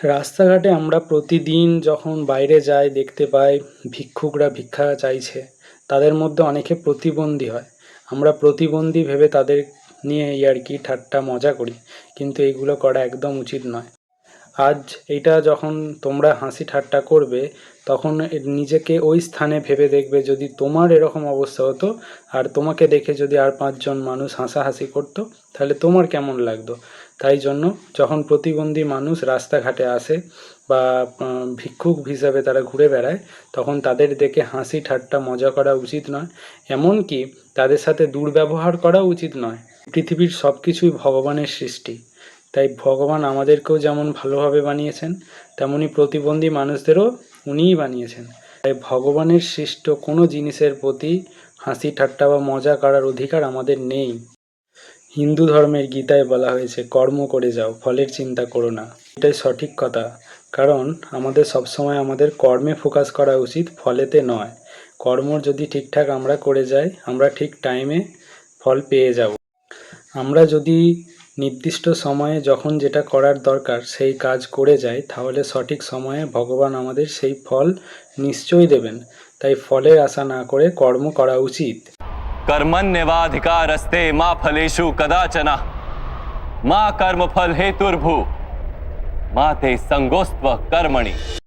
রাস্তাঘাটে আমরা প্রতিদিন যখন বাইরে যাই দেখতে পাই ভিক্ষুকরা ভিক্ষা চাইছে। তাদের মধ্যে অনেকে প্রতিবন্ধী হয়। আমরা প্রতিবন্ধী ভেবে তাদের নিয়ে ইয়ার্কি ঠাট্টা মজা করি, কিন্তু এগুলো করা একদম উচিত নয়। আজ এইটা যখন তোমরা হাসি ঠাট্টা করবে, তখন নিজেকে ওই স্থানে ভেবে দেখবে, যদি তোমার এরকম অবস্থা হতো আর তোমাকে দেখে যদি আর পাঁচজন মানুষ হাসাহাসি করতো, তাহলে তোমার কেমন লাগতো। তাই জন্য যখন প্রতিবন্ধী মানুষ রাস্তাঘাটে আসে বা ভিক্ষুক হিসাবে তারা ঘুরে বেড়ায়, তখন তাদের দেখে হাসি ঠাট্টা মজা করা উচিত নয়। এমনকি তাদের সাথে দুর্ব্যবহার করা উচিত নয়। পৃথিবীর সব কিছুই ভগবানের সৃষ্টি। তাই ভগবান আমাদেরকেও যেমন ভালোভাবে বানিয়েছেন, তেমনি প্রতিবন্ধী মানুষদেরও উনিই বানিয়েছেন। তাই ভগবানের সৃষ্ট কোনো জিনিসের প্রতি হাসি ঠাট্টা বা মজা করার অধিকার আমাদের নেই। হিন্দু ধর্মের গীতায় বলা হয়েছে, কর্ম করে যাও, ফলের চিন্তা করো না। এটাই সঠিক কথা। কারণ আমাদের সবসময় আমাদের কর্মে ফোকাস করা উচিত, ফলেতে নয়। কর্ম যদি ঠিকঠাক আমরা করে যাই, আমরা ঠিক টাইমে ফল পেয়ে যাব। আমরা যদি নির্দিষ্ট সময়ে যখন যেটা করার দরকার সেই কাজ করে যাই, তাহলে সঠিক সময়ে ভগবান আমাদের সেই ফল নিশ্চয়ই দেবেন। তাই ফলের আশা না করে কর্ম করা উচিত। कर्मण्येवाधिकारस्ते मा फलेषु कदाचन मा कर्मफल हेतुर्भु मा ते संगोस्त्व कर्मणि।